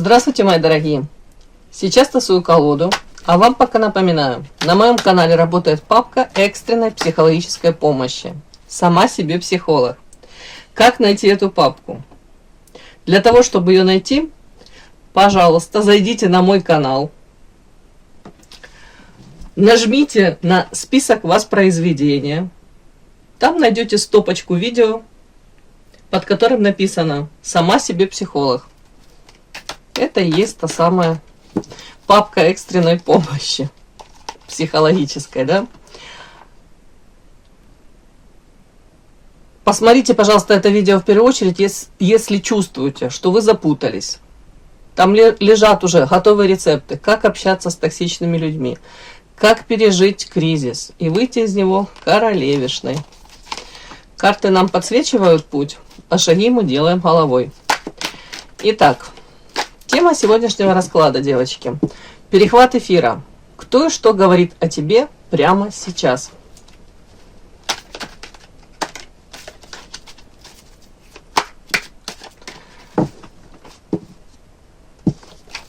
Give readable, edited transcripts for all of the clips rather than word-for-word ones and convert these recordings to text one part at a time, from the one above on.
Здравствуйте, мои дорогие! Сейчас тасую колоду, а вам пока напоминаю, на моем канале работает папка экстренной психологической помощи. Сама себе психолог. Как найти эту папку? Для того, чтобы ее найти, пожалуйста, зайдите на мой канал, нажмите на список воспроизведения, там найдете стопочку видео, под которым написано «Сама себе психолог». Это и есть та самая папка экстренной помощи, психологической, да? Посмотрите, пожалуйста, это видео в первую очередь, если чувствуете, что вы запутались. Там лежат уже готовые рецепты, как общаться с токсичными людьми, как пережить кризис и выйти из него королевишной. Карты нам подсвечивают путь, а шаги мы делаем головой. Итак, тема сегодняшнего расклада, девочки. Перехват эфира. Кто и что говорит о тебе прямо сейчас?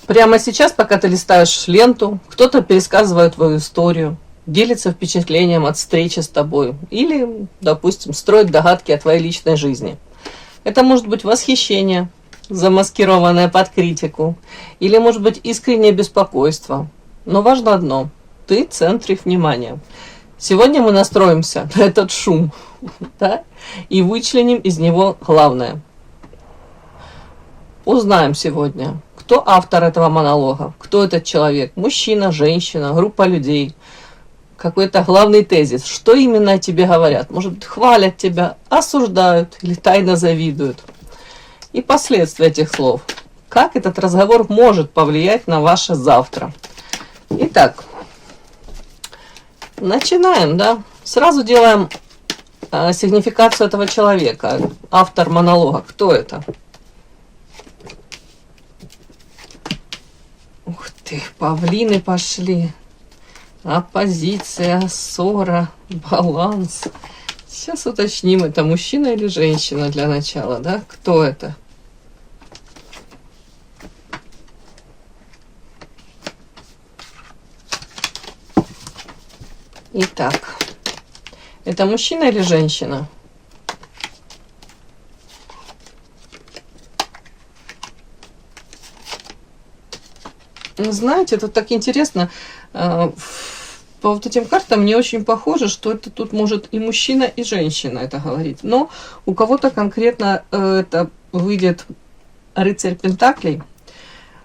Прямо сейчас, пока ты листаешь ленту, кто-то пересказывает твою историю, делится впечатлением от встречи с тобой или, допустим, строит догадки о твоей личной жизни. Это может быть восхищение, замаскированное под критику, или может быть искреннее беспокойство. Но важно одно – ты в центре внимания. Сегодня мы настроимся на этот шум, да, и вычленим из него главное. Узнаем сегодня, кто автор этого монолога, кто этот человек, мужчина, женщина, группа людей, какой-то главный тезис, что именно о тебе говорят. Может быть, хвалят тебя, осуждают или тайно завидуют. И последствия этих слов. Как этот разговор может повлиять на ваше завтра. Итак, начинаем, да? Сразу делаем сигнификацию этого человека, автор монолога. Кто это? Ух ты, павлины пошли. Оппозиция, ссора, баланс. Сейчас уточним, это мужчина или женщина для начала, да? Кто это? Итак, это мужчина или женщина? Знаете, тут так интересно. По вот этим картам мне очень похоже, что это тут может и мужчина, и женщина это говорить. Но у кого-то конкретно это выйдет рыцарь пентаклей.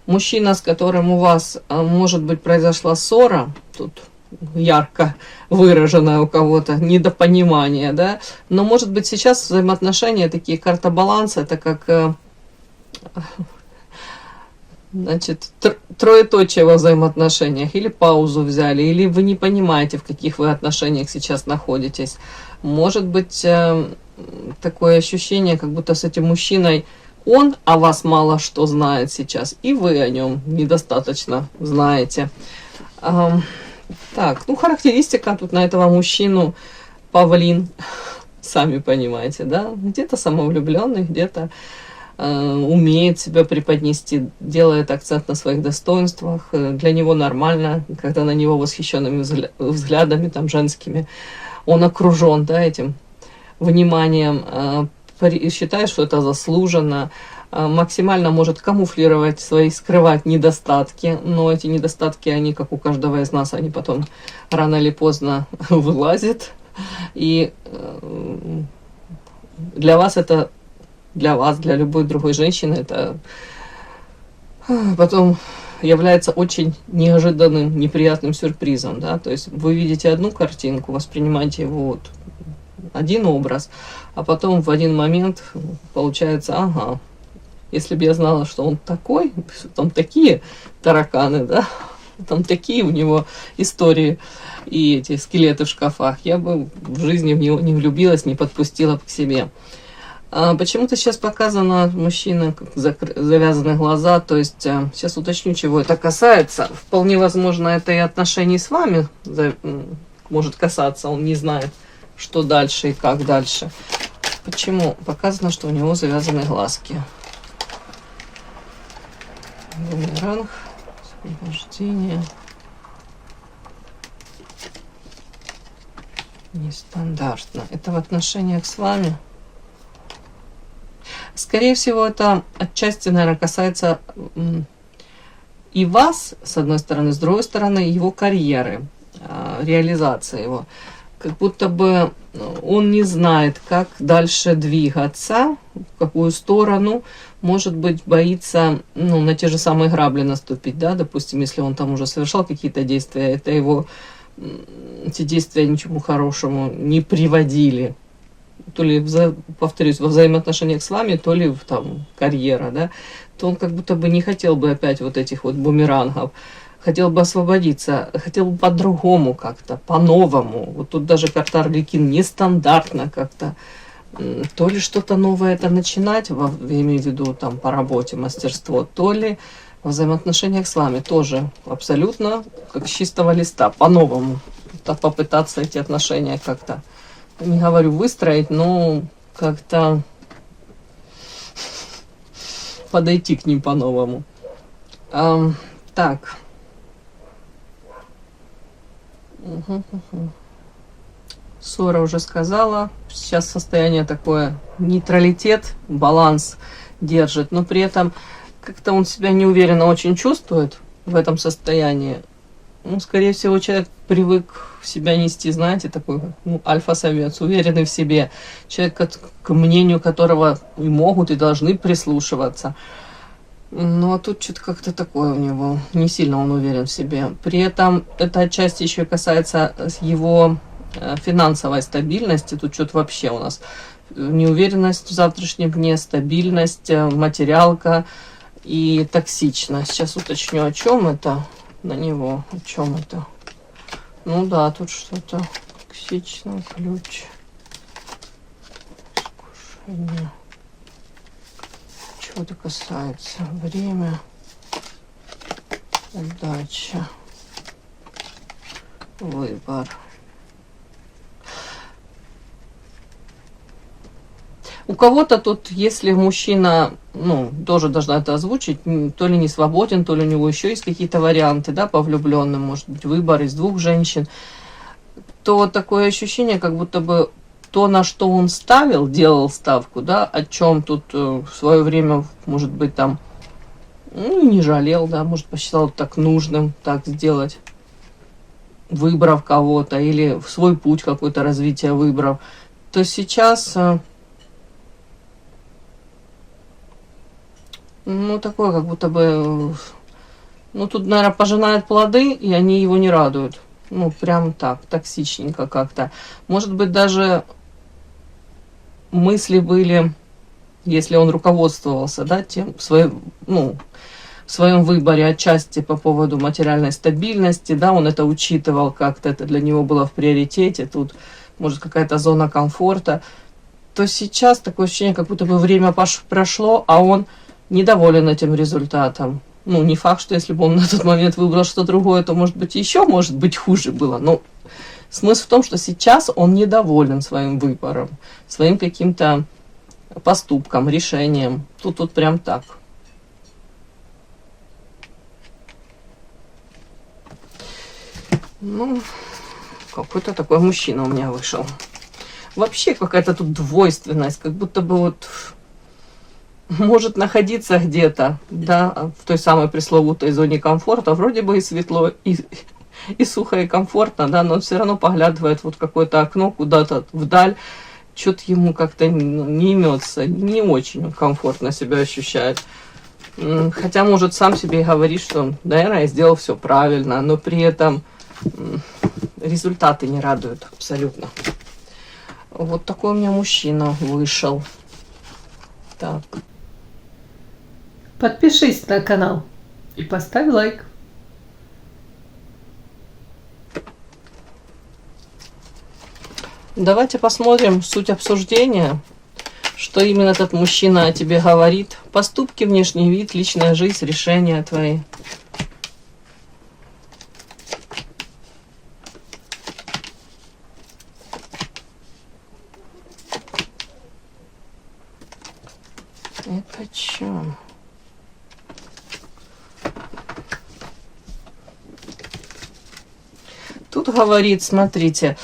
Мужчина, с которым у вас, может быть, произошла ссора, тут ярко выраженное у кого-то недопонимание, да. Но может быть сейчас взаимоотношения такие, карта баланса, это как... Значит, троеточие во взаимоотношениях, или паузу взяли, или вы не понимаете, в каких вы отношениях сейчас находитесь. Может быть такое ощущение, как будто с этим мужчиной он о вас мало что знает сейчас, и вы о нем недостаточно знаете. Так, ну характеристика тут на этого мужчину павлин, сами понимаете, да? Где-то самовлюбленный, где-то умеет себя преподнести, делает акцент на своих достоинствах. Для него нормально, когда на него восхищенными взглядами там женскими он окружен, да, этим вниманием, считает, что это заслуженно, максимально может камуфлировать свои, скрывать недостатки, но эти недостатки, они, как у каждого из нас, они потом рано или поздно вылазят, и для вас это, для вас, для любой другой женщины, это потом является очень неожиданным, неприятным сюрпризом, да, то есть вы видите одну картинку, воспринимаете его вот один образ, а потом в один момент получается, ага, если бы я знала, что он такой, там такие тараканы, да, там такие у него истории и эти скелеты в шкафах, я бы в жизни в него не влюбилась, не подпустила к себе. Почему-то сейчас показано мужчина, завязаны глаза, то есть сейчас уточню, чего это касается. Вполне возможно, это и отношений с вами может касаться, он не знает, что дальше и как дальше. Почему? Показано, что у него завязаны глазки. Бумеранг. Освобождение. Нестандартно. Это в отношениях с вами. Скорее всего, это отчасти, наверное, касается и вас, с одной стороны, с другой стороны, его карьеры, реализации его. Как будто бы он не знает, как дальше двигаться, в какую сторону. Может быть, боится на те же самые грабли наступить, да, допустим, если он там уже совершал какие-то действия, это его, эти действия ничему хорошему не приводили. То ли, повторюсь, во взаимоотношениях с вами, то ли там карьера, да, то он как будто бы не хотел бы опять вот этих вот бумерангов, хотел бы освободиться, хотел бы по-другому как-то, по-новому. Вот тут даже карта Арлекин нестандартно как-то, то ли что-то новое это начинать, я имею в виду там по работе, мастерство, то ли во взаимоотношениях с вами тоже абсолютно как с чистого листа, по-новому. Попытаться эти отношения как-то, не говорю выстроить, но как-то подойти к ним по-новому. Так. Ссора уже сказала. Сейчас состояние такое, нейтралитет, баланс держит, но при этом как-то он себя неуверенно очень чувствует в этом состоянии. Скорее всего, человек привык себя нести, знаете, такой альфа-самец, уверенный в себе. Человек, к мнению которого и могут, и должны прислушиваться. А тут что-то как-то такое у него. Не сильно он уверен в себе. При этом это отчасти еще касается его финансовой стабильности. Тут что-то вообще у нас неуверенность в завтрашнем дне, стабильность, материалка и токсичность. Сейчас уточню, о чем это. На него. О чем это? Да, тут что-то токсичное, ключ. Искушение. Чего-то касается. Время. Удача. Выбор. У кого-то тут, если мужчина, тоже должна это озвучить, то ли не свободен, то ли у него еще есть какие-то варианты, да, по влюбленным, может быть, выбор из двух женщин, то такое ощущение, как будто бы то, на что он делал ставку, да, о чем тут в свое время, может быть, там, не жалел, да, может, посчитал так нужным так сделать, выбрав кого-то, или в свой путь какой-то развития выбрав, то сейчас... такое, как будто бы... тут, наверное, пожинает плоды, и они его не радуют. Прям так, токсичненько как-то. Может быть, даже мысли были, если он руководствовался, да, тем, в своем выборе отчасти по поводу материальной стабильности, да, он это учитывал как-то, это для него было в приоритете, тут, может, какая-то зона комфорта, то сейчас такое ощущение, как будто бы время прошло, а он недоволен этим результатом. Не факт, что если бы он на тот момент выбрал что-то другое, то, может быть, хуже было. Но смысл в том, что сейчас он недоволен своим выбором, своим каким-то поступком, решением. Тут прям так. Какой-то такой мужчина у меня вышел. Вообще какая-то тут двойственность, как будто бы вот... может находиться где-то, да, в той самой пресловутой зоне комфорта, вроде бы и светло, и сухо, и комфортно, да, но он все равно поглядывает вот какое-то окно куда-то вдаль, что-то ему как-то не имется, не очень комфортно себя ощущает. Хотя, может, сам себе и говорит, что, наверное, я сделал все правильно, но при этом результаты не радуют абсолютно. Вот такой у меня мужчина вышел. Так. Подпишись на канал и поставь лайк. Давайте посмотрим суть обсуждения, что именно этот мужчина о тебе говорит. Поступки, внешний вид, личная жизнь, решения твои. Это чё? тут говорит, смотрите,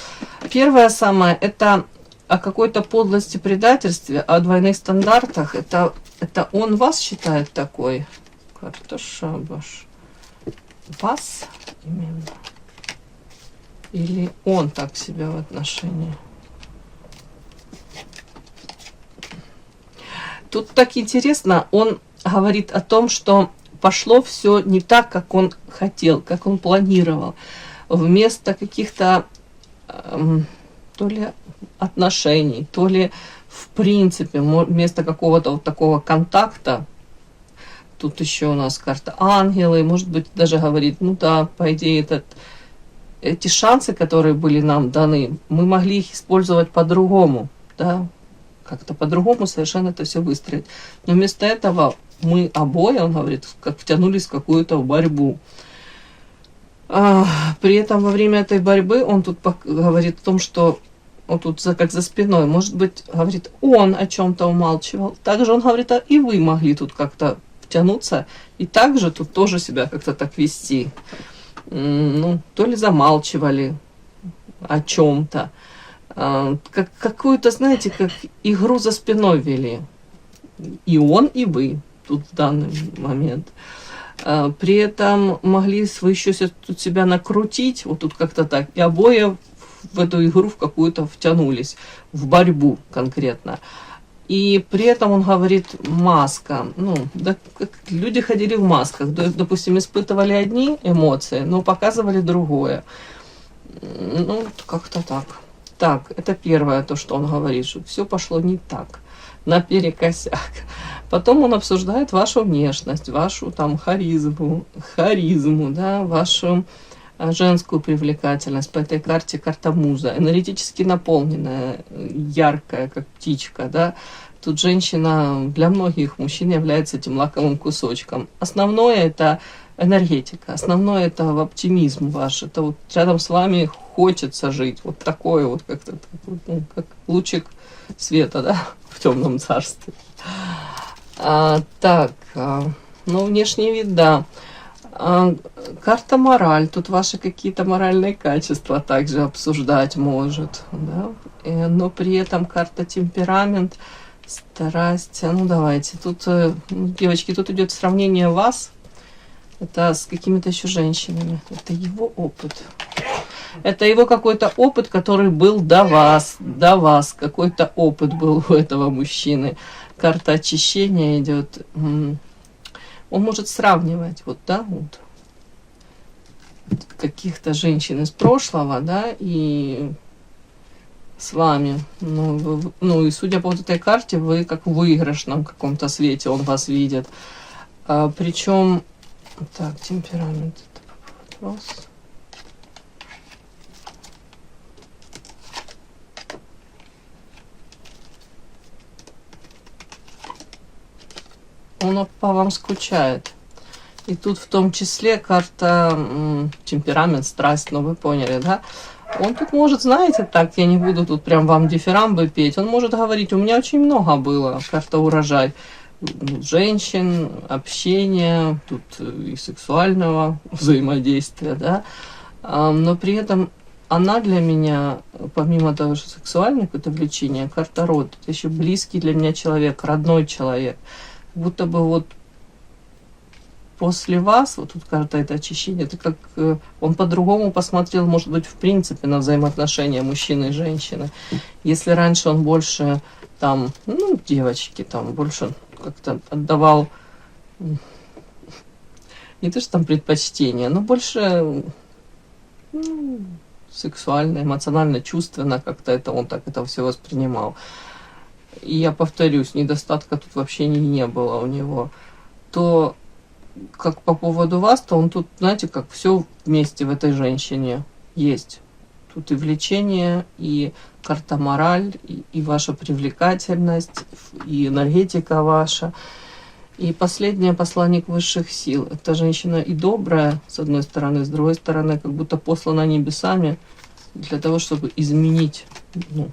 первое самое, это о какой-то подлости, предательстве, о двойных стандартах. Это он вас считает такой? Карта Шабаш. Вас именно? Или он так себя в отношении? Тут так интересно, он говорит о том, что пошло все не так, как он хотел, как он планировал. Вместо каких-то то ли отношений, то ли в принципе вместо какого-то вот такого контакта. Тут еще у нас карта ангелы, может быть, даже говорит, ну да, по идее, эти шансы, которые были нам даны, мы могли их использовать по-другому, да, как-то по-другому совершенно это все выстроить. Но вместо этого мы обои, он говорит, как втянулись в какую-то борьбу. При этом во время этой борьбы он тут говорит о том, что он тут как за спиной, может быть, говорит, он о чем-то умалчивал. Также он говорит, и вы могли тут как-то втянуться, и также тут тоже себя как-то так вести. Ну, то ли замалчивали о чем-то. Какую-то, знаете, как игру за спиной вели. И он, и вы тут в данный момент. При этом могли вы еще тут себя накрутить, вот тут как-то так, и обои в эту игру в какую-то втянулись, в борьбу конкретно. И при этом он говорит, маска. Ну, да, как люди ходили в масках, допустим, испытывали одни эмоции, но показывали другое. Ну, как-то так. Так, это первое, то, что он говорит, что все пошло не так, наперекосяк. Потом он обсуждает вашу внешность, вашу там харизму, да, вашу женскую привлекательность. По этой карте карта муза, энергетически наполненная, яркая, как птичка, да. Тут женщина для многих мужчин является этим лаковым кусочком. Основное это энергетика, основное это оптимизм ваш, это вот рядом с вами хочется жить, вот такое вот как-то, ну, как лучик света, да, в темном царстве. Ну, внешний вид, да. Карта мораль, тут ваши какие-то моральные качества также обсуждать может, да? Но при этом карта темперамент, страсть, ну давайте, тут, девочки, тут идет сравнение вас, это с какими-то еще женщинами, это его опыт. Это его какой-то опыт, который был до вас, какой-то опыт был у этого мужчины. Карта очищения идет. Он может сравнивать, вот, да, вот, каких-то женщин из прошлого, да, и с вами. Ну, и судя по вот этой карте, вы как в выигрышном каком-то свете, он вас видит. Причем, так, темперамент, это вопрос. Он по вам скучает. И тут в том числе карта темперамент, страсть, ну вы поняли, да? Он тут может, знаете, так, я не буду тут прям вам дифирамбы петь, он может говорить, у меня очень много было, карта урожай, женщин, общения, тут и сексуального взаимодействия, да? Но при этом она для меня, помимо того, что сексуальное какое-то влечение, карта род, это еще близкий для меня человек, родной человек. Будто бы вот после вас, вот тут карта это очищение, это как он по-другому посмотрел, может быть, в принципе, на взаимоотношения мужчины и женщины. Если раньше он больше там, ну, девочки там, больше как-то отдавал, не то что там предпочтение, но больше сексуально, эмоционально, чувственно как-то это он так это все воспринимал. И я повторюсь, недостатка тут вообще не было у него, то как по поводу вас, то он тут, знаете, как все вместе в этой женщине есть. Тут и влечение, и карта мораль, и ваша привлекательность, и энергетика ваша. И последнее, посланник высших сил. Эта женщина и добрая, с одной стороны, с другой стороны, как будто послана небесами для того, чтобы изменить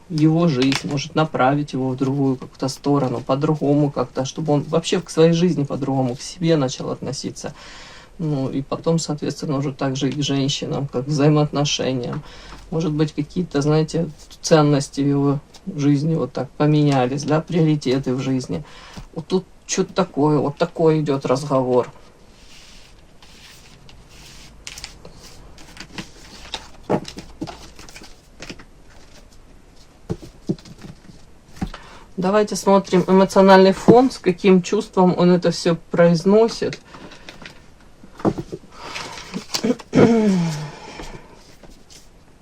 его жизнь, может направить его в другую как-то сторону, по-другому как-то, чтобы он вообще к своей жизни по-другому, к себе начал относиться. Ну, и потом, соответственно, уже также и к женщинам, как к взаимоотношениям. Может быть, какие-то, знаете, ценности в его жизни вот так поменялись, да, приоритеты в жизни. Вот тут что-то такое, вот такой идет разговор. Давайте смотрим эмоциональный фон, с каким чувством он это все произносит.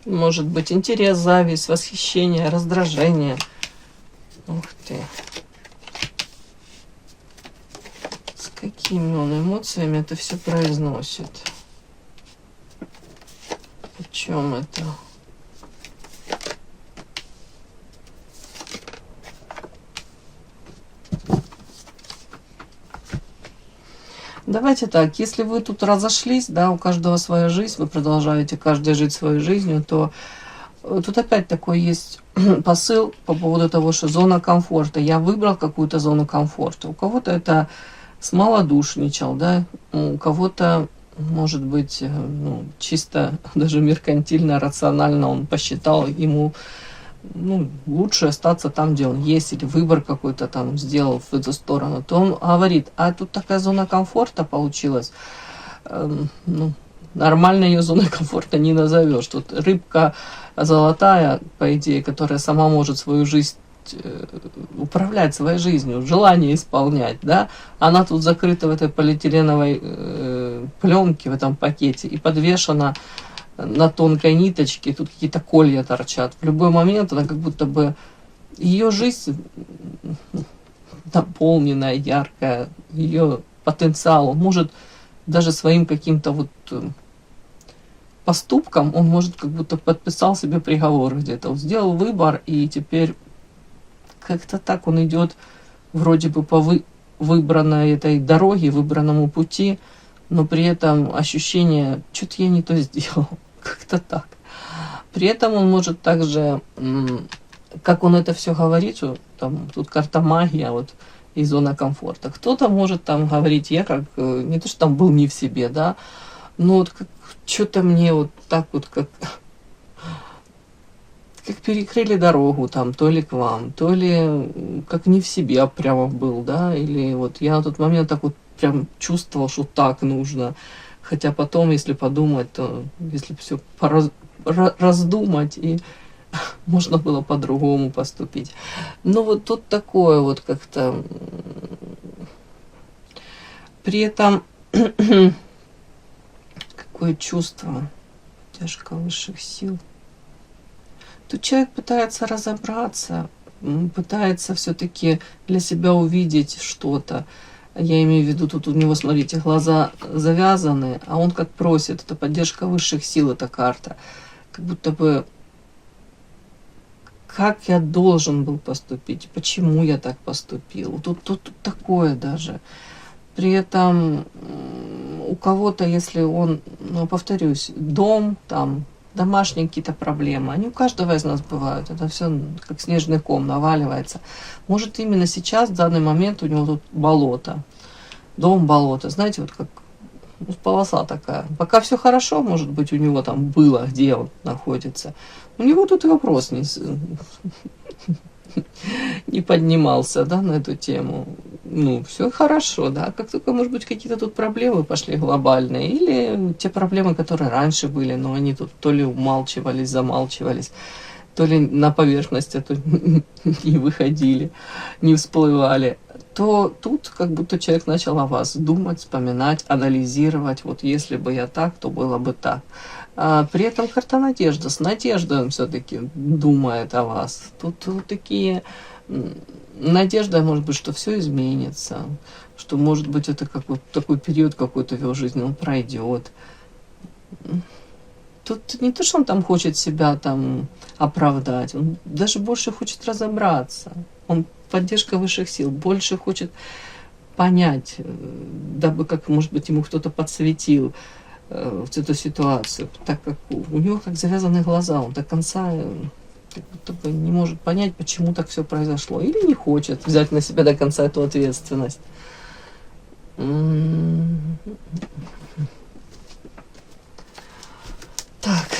Может быть, интерес, зависть, восхищение, раздражение. Ух ты. С какими он эмоциями это все произносит? О чем это? Давайте так, если вы тут разошлись, да, у каждого своя жизнь, вы продолжаете каждый жить своей жизнью, то тут опять такой есть посыл по поводу того, что зона комфорта. Я выбрал какую-то зону комфорта. У кого-то это смолодушничал, да, у кого-то, может быть, ну, чисто даже меркантильно, рационально он посчитал ему, ну, лучше остаться там, где он есть, или выбор какой-то там сделал в эту сторону, то он говорит, а тут такая зона комфорта получилась, ну, нормально ее зоной комфорта не назовешь. Тут рыбка золотая, по идее, которая сама может свою жизнь управлять своей жизнью, желание исполнять, да, она тут закрыта в этой полиэтиленовой пленке, в этом пакете и подвешена на тонкой ниточке, тут какие-то колья торчат. В любой момент она как будто бы ее жизнь наполненная, яркая, ее потенциал, он может даже своим каким-то вот поступком, он может как будто подписал себе приговор где-то, вот сделал выбор, и теперь как-то так он идет вроде бы по выбранной этой дороге, выбранному пути, но при этом ощущение, что-то я не то сделал, как-то так. При этом он может также, как он это все говорит, что там тут карта магия, вот и зона комфорта. Кто-то может там говорить, я как, не то что там был не в себе, да, но вот как, что-то мне вот так вот, как перекрыли дорогу там, то ли к вам, то ли как не в себе прямо был, да, или вот я на тот момент так вот прям чувствовал, что так нужно. Хотя потом, если подумать, то если все раздумать, и можно было по-другому поступить. Но вот тут такое вот как-то. При этом какое чувство, тяжко высших сил. Тут человек пытается разобраться, пытается все-таки для себя увидеть что-то. Я имею в виду, тут у него, смотрите, глаза завязаны, а он как просит, это поддержка высших сил, эта карта. Как будто бы, как я должен был поступить, почему я так поступил. Тут такое даже. При этом у кого-то, если он, ну, повторюсь, дом, там, домашние какие-то проблемы, они у каждого из нас бывают. Это все как снежный ком наваливается. Может, именно сейчас, в данный момент, у него тут болото. Дом, болото. Знаете, вот как полоса такая. Пока все хорошо, может быть, у него там было, где он находится. У него тут и вопрос не поднимался, да, на эту тему. Ну, все хорошо, да. Как только, может быть, какие-то тут проблемы пошли глобальные, или те проблемы, которые раньше были, но они тут то ли умалчивались, замалчивались, то ли на поверхность это не выходили, не всплывали, то тут как будто человек начал о вас думать, вспоминать, анализировать. Вот если бы я так, то было бы так. А при этом карта надежда. С надеждой он все-таки думает о вас. Тут вот такие надежда, может быть, что все изменится, что, может быть, это как вот такой период какой-то в его жизни, он пройдет. Тут не то, что он там хочет себя там оправдать, он даже больше хочет разобраться. Он поддержка высших сил, больше хочет понять, дабы, как, может быть, ему кто-то подсветил в эту ситуацию, так как у него как завязаны глаза, он до конца как будто бы не может понять, почему так все произошло, или не хочет взять на себя до конца эту ответственность.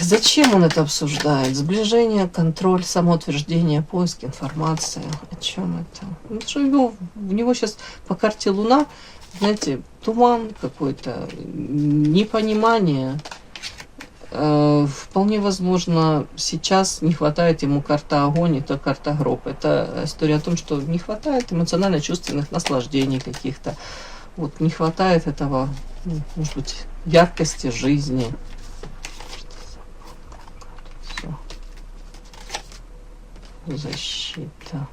зачем он это обсуждает? Сближение, контроль, самоутверждение, поиск информации. О чем это? Ну, что у него сейчас по карте Луна, знаете, туман какой-то, непонимание. Вполне возможно, сейчас не хватает ему карта огонь, это карта гроб. Это история о том, что не хватает эмоционально-чувственных наслаждений каких-то. Вот не хватает этого, может быть, яркости жизни. Защита.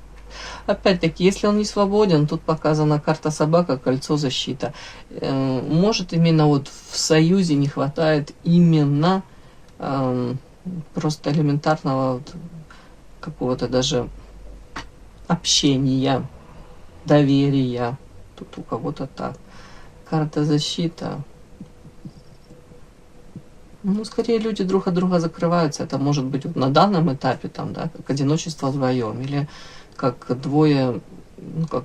Опять-таки, если он не свободен, тут показана карта собака, кольцо, защита. Может, именно вот в союзе не хватает именно просто элементарного вот какого-то даже общения, доверия. Тут у кого-то так. Карта защита. Ну, скорее люди друг от друга закрываются. Это может быть вот на данном этапе, там, да, как одиночество вдвоем, или как двое, ну, как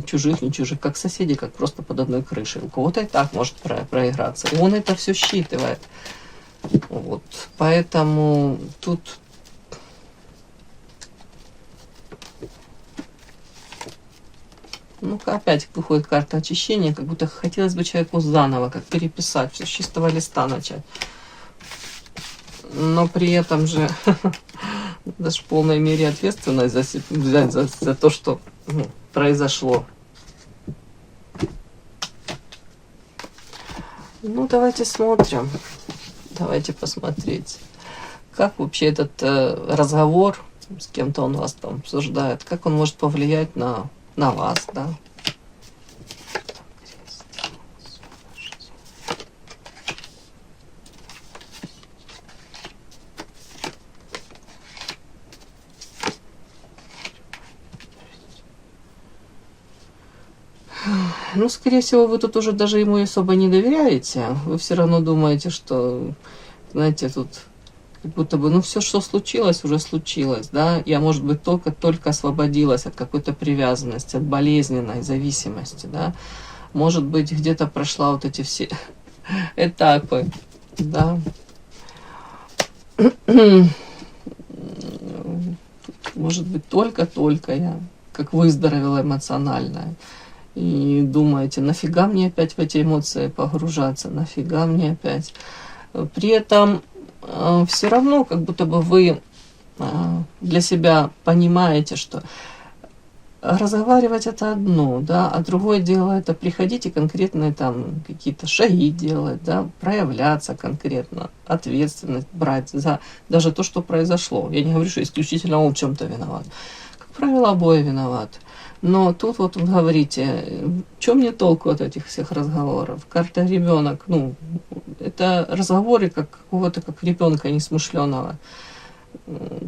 чужих, не чужих, как соседи, как просто под одной крышей. У кого-то и так может проиграться. И он это все считывает. Вот. Поэтому тут ну-ка, опять выходит карта очищения, как будто хотелось бы человеку заново, как переписать, все с чистого листа начать. Но при этом же даже в полной мере ответственность взять за то, что произошло. Ну, давайте смотрим. Давайте посмотреть, как вообще этот разговор, с кем-то он вас там обсуждает, как он может повлиять на вас, да. Ну, скорее всего, вы тут уже даже ему особо не доверяете. Вы все равно думаете, что, знаете, тут как будто бы, ну, все, что случилось, уже случилось, да. Я, может быть, только освободилась от какой-то привязанности, от болезненной зависимости, да. Может быть, где-то прошла вот эти все этапы, да. Может быть, только я как выздоровела эмоционально. И думаете, нафига мне опять в эти эмоции погружаться, нафига мне опять. При этом все равно, как будто бы вы для себя понимаете, что разговаривать это одно, да, а другое дело это приходить и конкретные там какие-то шаги делать, да, проявляться конкретно, ответственность брать за даже то, что произошло. Я не говорю, что исключительно он в чем-то виноват. Как правило, обои виноваты. Но тут вот вы говорите, что мне толку от этих всех разговоров? Карта ребенок, ну, это разговоры как какого-то как ребенка несмышленого,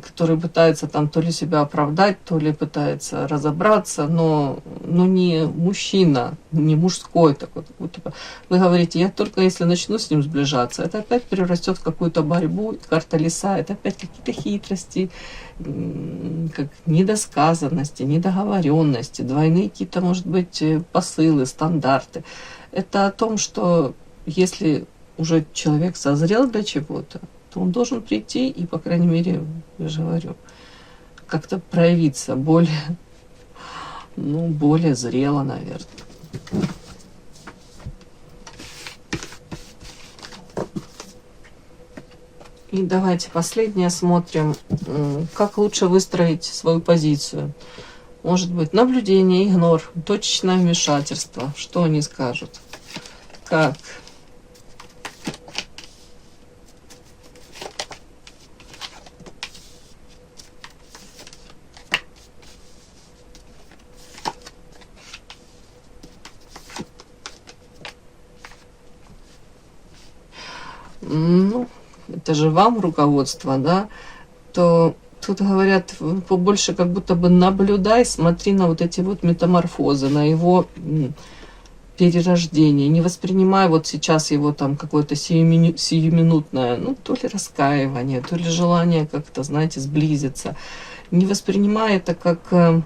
который пытается там то ли себя оправдать, то ли пытается разобраться, но не мужчина, не мужской такой. Вы говорите, я только если начну с ним сближаться, это опять перерастет в какую-то борьбу, карта лиса, это опять какие-то хитрости, как недосказанности, недоговоренности, двойные какие-то, может быть, посылы, стандарты. Это о том, что если уже человек созрел для чего-то, то он должен прийти и, по крайней мере, я же говорю, как-то проявиться более, ну, более зрело, наверное. И давайте последнее смотрим, как лучше выстроить свою позицию. Может быть, наблюдение, игнор, точечное вмешательство. Что они скажут? Как? Ну, это же вам руководство, да, то тут говорят побольше как будто бы наблюдай, смотри на вот эти вот метаморфозы, на его перерождение, не воспринимай вот сейчас его там какое-то сиюминутное, ну, то ли раскаивание, то ли желание как-то, знаете, сблизиться, не воспринимай это как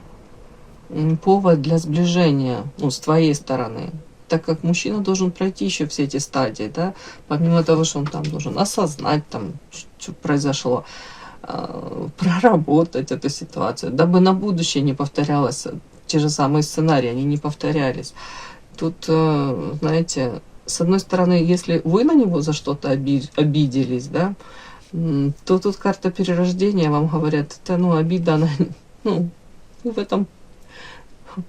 повод для сближения, ну, с твоей стороны. так как мужчина должен пройти еще все эти стадии, да, помимо того, что он там должен осознать, там, что произошло, проработать эту ситуацию, дабы на будущее не повторялось, те же самые сценарии, они не повторялись. Тут, знаете, с одной стороны, если вы на него за что-то обиделись, да, то тут карта перерождения вам говорят, это, ну, обида, она, ну, вы в этом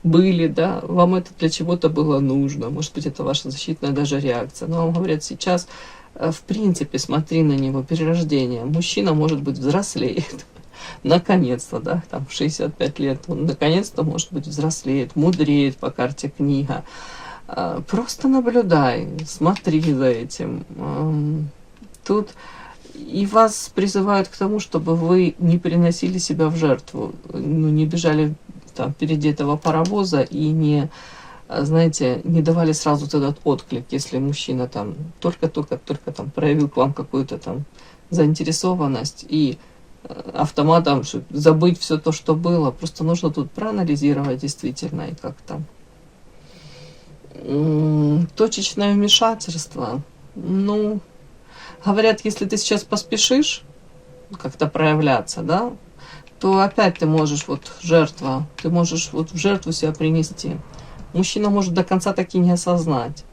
были, да, вам это для чего-то было нужно, может быть, это ваша защитная даже реакция, но вам говорят сейчас, в принципе, смотри на него, перерождение, мужчина, может быть, взрослеет, наконец-то, да, там, в 65 лет, он наконец-то, может быть, взрослеет, мудреет по карте книга, просто наблюдай, смотри за этим, тут и вас призывают к тому, чтобы вы не переносили себя в жертву, ну, не бежали там впереди этого паровоза и не, знаете, не давали сразу этот отклик, если мужчина там только там проявил к вам какую-то там заинтересованность и автоматом забыть все то, что было. Просто нужно тут проанализировать действительно и как-то. Точечное вмешательство, ну, говорят, если ты сейчас поспешишь как-то проявляться, да, то опять ты можешь, вот, жертва, ты можешь вот в жертву себя принести. Мужчина может до конца так и не осознать.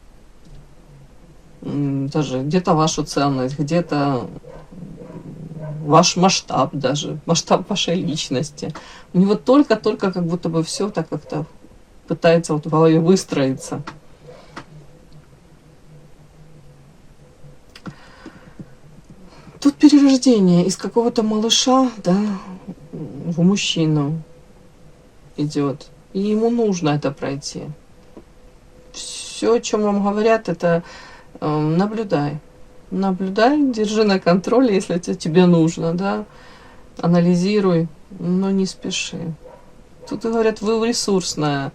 Даже где-то вашу ценность, где-то ваш масштаб даже, масштаб вашей личности. У него только-только как будто бы все так как-то пытается вот в голове выстроиться. Тут перерождение из какого-то малыша, да, в мужчину идет. И ему нужно это пройти. Все, о чем вам говорят, это наблюдай. Наблюдай, держи на контроле, если это тебе нужно, да. Анализируй, но не спеши. Тут говорят, вы ресурсная,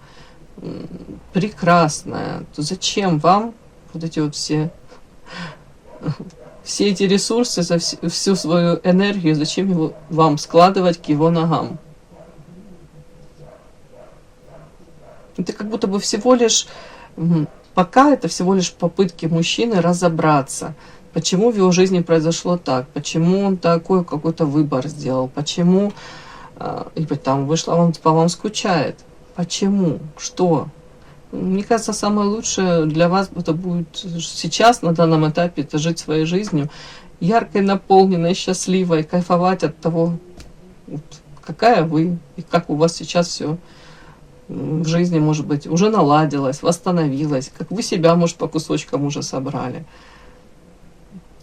прекрасная. То зачем вам вот эти вот все эти ресурсы, всю свою энергию, зачем его вам складывать к его ногам? Это как будто бы всего лишь, пока это всего лишь попытки мужчины разобраться, почему в его жизни произошло так, почему он такой какой-то выбор сделал, почему и там вышло, он по вам скучает, почему, что. Мне кажется, самое лучшее для вас это будет сейчас, на данном этапе, это жить своей жизнью, яркой, наполненной, счастливой, кайфовать от того, какая вы, и как у вас сейчас все в жизни, может быть, уже наладилось, восстановилось, как вы себя, может, по кусочкам уже собрали.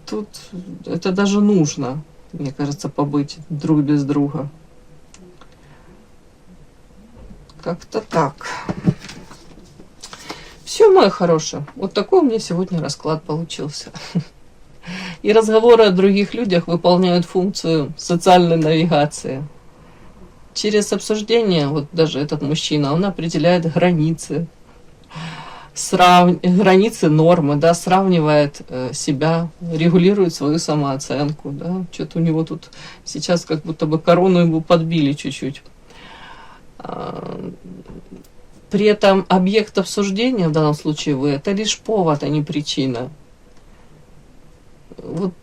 Тут это даже нужно, мне кажется, побыть друг без друга. Как-то так. Все, мои хорошие, вот такой у меня сегодня расклад получился. И разговоры о других людях выполняют функцию социальной навигации. Через обсуждение, вот даже этот мужчина, он определяет границы, границы нормы, да, сравнивает себя, регулирует свою самооценку. Да. Что-то у него тут сейчас как будто бы корону ему подбили чуть-чуть. При этом объект обсуждения, в данном случае вы, это лишь повод, а не причина. Вот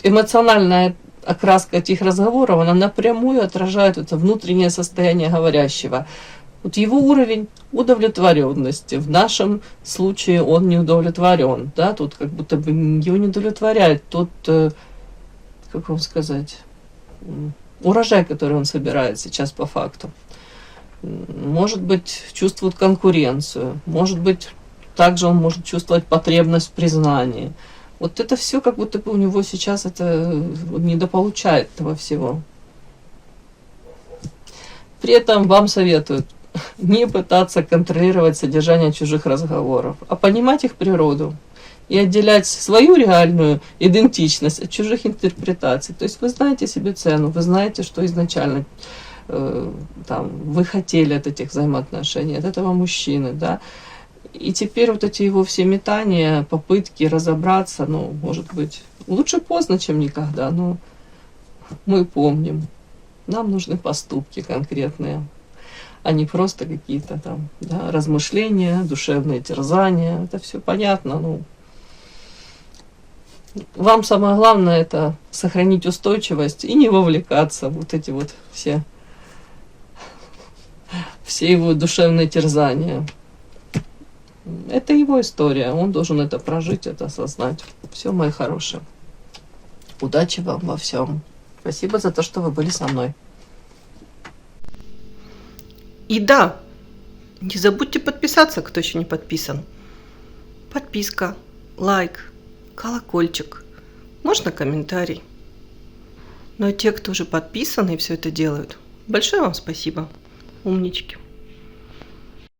эмоциональная окраска этих разговоров, она напрямую отражает это внутреннее состояние говорящего. Вот его уровень удовлетворенности. В нашем случае он не удовлетворен. Да? Тут как будто бы его не удовлетворяет тот, как вам сказать, урожай, который он собирает сейчас по факту. Может быть, чувствует конкуренцию. Может быть, также он может чувствовать потребность в признании. Вот это все как будто бы у него сейчас это недополучает этого всего. При этом вам советуют не пытаться контролировать содержание чужих разговоров, а понимать их природу и отделять свою реальную идентичность от чужих интерпретаций. То есть вы знаете себе цену, вы знаете, что изначально там, вы хотели от этих взаимоотношений, от этого мужчины, да. И теперь вот эти его все метания, попытки разобраться, ну, может быть, лучше поздно, чем никогда, но мы помним, нам нужны поступки конкретные. а не просто какие-то там, да, размышления, душевные терзания. Это все понятно. Ну, вам самое главное это сохранить устойчивость и не вовлекаться в вот эти вот все его душевные терзания. Это его история, он должен это прожить, это осознать. Все, мои хорошие. Удачи вам во всем. Спасибо за то, что вы были со мной. И да, не забудьте подписаться, кто еще не подписан. Подписка, лайк, колокольчик, можно комментарий. Но те, кто уже подписаны и все это делают, большое вам спасибо. Умнички.